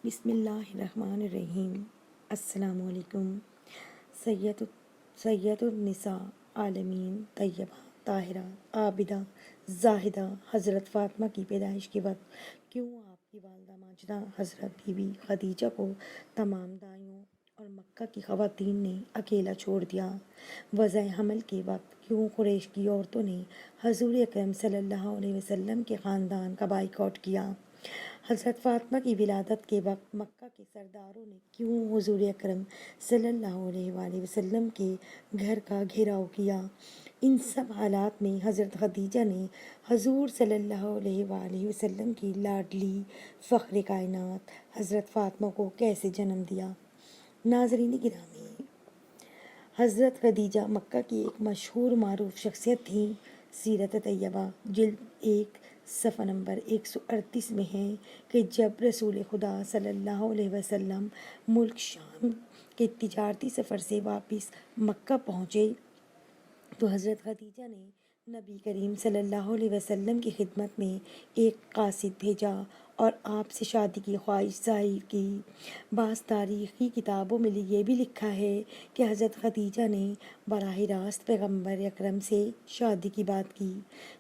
بسم اللہ الرحمن الرحیم۔ السلام علیکم۔ سید النساء عالمین طیبہ طاہرہ عابدہ زاہدہ حضرت فاطمہ کی پیدائش کے وقت کیوں آپ کی والدہ ماجدہ حضرت بی بی خدیجہ کو تمام دائیوں اور مکہ کی خواتین نے اکیلا چھوڑ دیا؟ وضع حمل کے وقت کیوں قریش کی عورتوں نے حضور اکرم صلی اللہ علیہ وسلم کے خاندان کا بائیکاٹ کیا؟ حضرت فاطمہ کی ولادت کے وقت مکہ کے سرداروں نے کیوں حضور اکرم صلی اللہ علیہ وآلہ وسلم کے گھر کا گھیراؤ کیا؟ ان سب حالات میں حضرت خدیجہ نے حضور صلی اللہ علیہ وآلہ وسلم کی لاڈلی فخر کائنات حضرت فاطمہ کو کیسے جنم دیا؟ ناظرین گرامی، حضرت خدیجہ مکہ کی ایک مشہور معروف شخصیت تھیں۔ سیرت طیبہ جلد 1 صفحہ نمبر 138 میں ہے کہ جب رسول خدا صلی اللہ علیہ وسلم ملک شام کے تجارتی سفر سے واپس مکہ پہنچے تو حضرت خدیجہ نے نبی کریم صلی اللہ علیہ وسلم کی خدمت میں ایک قاصد بھیجا اور آپ سے شادی کی خواہش ظاہر کی۔ بعض تاریخی کتابوں میں یہ بھی لکھا ہے کہ حضرت خدیجہ نے براہ راست پیغمبر اکرم سے شادی کی بات کی۔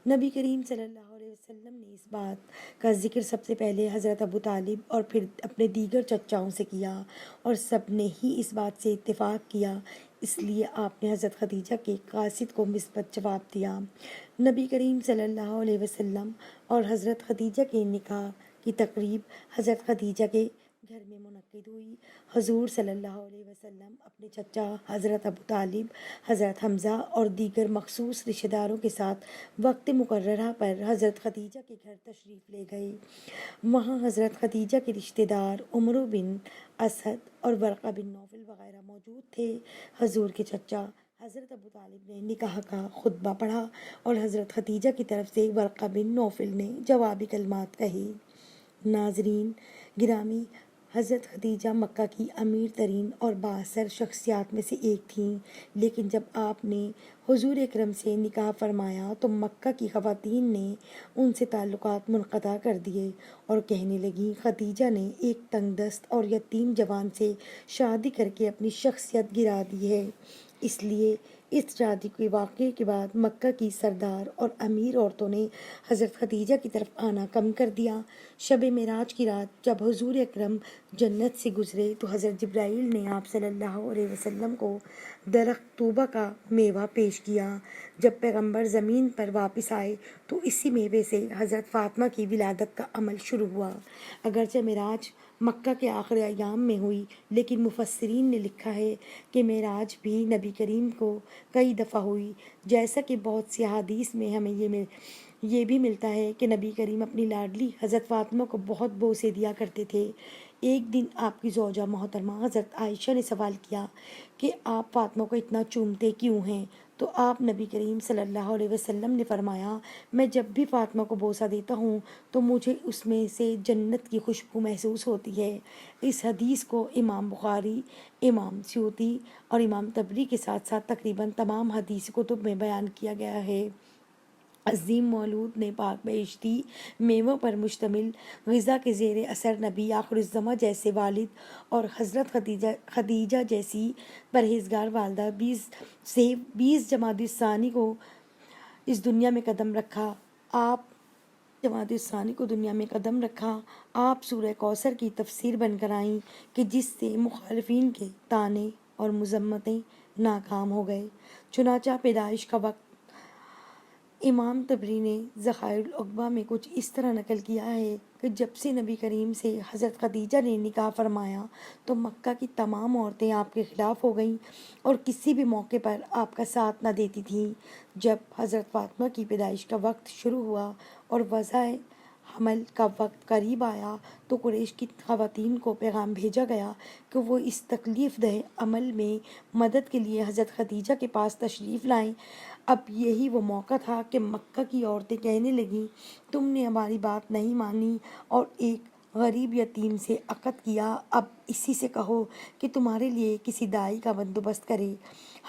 نبی کریم صلی اللہ علیہ وسلم نے اس بات کا ذکر سب سے پہلے حضرت ابو طالب اور پھر اپنے دیگر چچاؤں سے کیا، اور سب نے ہی اس بات سے اتفاق کیا، اس لیے آپ نے حضرت خدیجہ کے قاصد کو مثبت جواب دیا۔ نبی کریم صلی اللہ علیہ وسلم اور حضرت خدیجہ کے نکاح کی تقریب حضرت خدیجہ کے گھر میں منعقد ہوئی۔ حضور صلی اللہ علیہ وسلم اپنے چچا حضرت ابو طالب، حضرت حمزہ اور دیگر مخصوص رشتہ داروں کے ساتھ وقت مقررہ پر حضرت خدیجہ کے گھر تشریف لے گئے۔ وہاں حضرت خدیجہ کے رشتہ دار عمرو بن اسد اور ورقہ بن نوفل وغیرہ موجود تھے۔ حضور کے چچا حضرت ابو طالب نے نکاح کا خطبہ پڑھا اور حضرت خدیجہ کی طرف سے ورقہ بن نوفل نے جوابی کلمات کہے۔ ناظرین گرامی، حضرت خدیجہ مکہ کی امیر ترین اور بااثر شخصیات میں سے ایک تھیں، لیکن جب آپ نے حضور اکرم سے نکاح فرمایا تو مکہ کی خواتین نے ان سے تعلقات منقطع کر دیے اور کہنے لگیں خدیجہ نے ایک تنگ دست اور یتیم جوان سے شادی کر کے اپنی شخصیت گرا دی ہے۔ اس لیے اس شادی کے واقعے کے بعد مکہ کی سردار اور امیر عورتوں نے حضرت خدیجہ کی طرف آنا کم کر دیا۔ شب معراج کی رات جب حضور اکرم جنت سے گزرے تو حضرت جبرائیل نے آپ صلی اللہ علیہ وسلم کو درخت طوبہ کا میوہ پیش کیا۔ جب پیغمبر زمین پر واپس آئے تو اسی میوے سے حضرت فاطمہ کی ولادت کا عمل شروع ہوا۔ اگرچہ معراج مکہ کے آخری ایام میں ہوئی، لیکن مفسرین نے لکھا ہے کہ معراج بھی نبی کریم کو کئی دفعہ ہوئی، جیسا کہ بہت سی احادیث میں ہمیں یہ بھی ملتا ہے کہ نبی کریم اپنی لاڈلی حضرت فاطمہ کو بہت بوسے دیا کرتے تھے۔ ایک دن آپ کی زوجہ محترمہ حضرت عائشہ نے سوال کیا کہ آپ فاطمہ کو اتنا چومتے کیوں ہیں؟ تو آپ نبی کریم صلی اللہ علیہ وسلم نے فرمایا، میں جب بھی فاطمہ کو بوسہ دیتا ہوں تو مجھے اس میں سے جنت کی خوشبو محسوس ہوتی ہے۔ اس حدیث کو امام بخاری، امام سیوطی اور امام طبری کے ساتھ ساتھ تقریباً تمام حدیث کتب میں بیان کیا گیا ہے۔ عظیم مولود نے پاک بہشتی میووں پر مشتمل غذا کے زیر اثر نبی آخر الزماں جیسے والد اور حضرت خدیجہ جیسی پرہیزگار والدہ 20 جمادی الثانی کو اس دنیا میں قدم رکھا۔ آپ سورہ کوثر کی تفسیر بن کر آئیں کہ جس سے مخالفین کے طعنے اور مذمتیں ناکام ہو گئے۔ چنانچہ پیدائش کا وقت امام طبری نے ذخائر الاقبا میں کچھ اس طرح نقل کیا ہے کہ جب سے نبی کریم سے حضرت خدیجہ نے نکاح فرمایا تو مکہ کی تمام عورتیں آپ کے خلاف ہو گئیں اور کسی بھی موقع پر آپ کا ساتھ نہ دیتی تھیں۔ جب حضرت فاطمہ کی پیدائش کا وقت شروع ہوا اور وضع حمل کا وقت قریب آیا تو قریش کی خواتین کو پیغام بھیجا گیا کہ وہ اس تکلیف دہ عمل میں مدد کے لیے حضرت خدیجہ کے پاس تشریف لائیں۔ اب یہی وہ موقع تھا کہ مکہ کی عورتیں کہنے لگیں، تم نے ہماری بات نہیں مانی اور ایک غریب یتیم سے عقد کیا، اب اسی سے کہو کہ تمہارے لیے کسی دائی کا بندوبست کرے،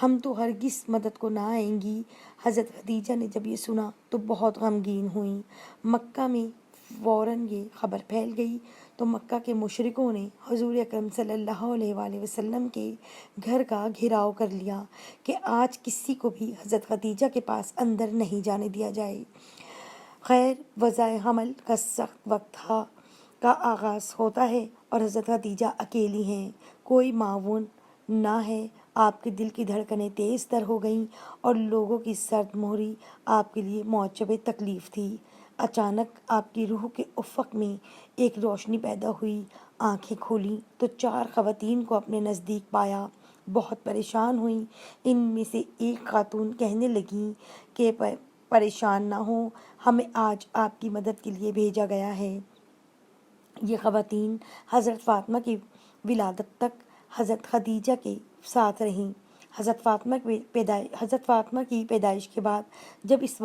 ہم تو ہرگز مدد کو نہ آئیں گی۔ حضرت خدیجہ نے جب یہ سنا تو بہت غمگین ہوئیں۔ مکہ میں فوراً یہ خبر پھیل گئی تو مکہ کے مشرکوں نے حضور اکرم صلی اللہ علیہ وآلہ وسلم کے گھر کا گھیراؤ کر لیا کہ آج کسی کو بھی حضرت خدیجہ کے پاس اندر نہیں جانے دیا جائے۔ خیر، وضع حمل کا سخت وقت کا آغاز ہوتا ہے اور حضرت خدیجہ اکیلی ہیں، کوئی معاون نہ ہے۔ آپ کے دل کی دھڑکنیں تیز تر ہو گئیں اور لوگوں کی سرد مہری آپ کے لیے موجب تکلیف تھی۔ اچانک آپ کی روح کے افق میں ایک روشنی پیدا ہوئی، آنکھیں کھولیں تو 4 خواتین کو اپنے نزدیک پایا، بہت پریشان ہوئیں۔ ان میں سے ایک خاتون کہنے لگیں کہ پریشان نہ ہوں، ہمیں آج آپ کی مدد کے لیے بھیجا گیا ہے۔ یہ خواتین حضرت فاطمہ کی ولادت تک حضرت خدیجہ کے ساتھ رہیں۔ حضرت فاطمہ کی پیدائش کے بعد جب اس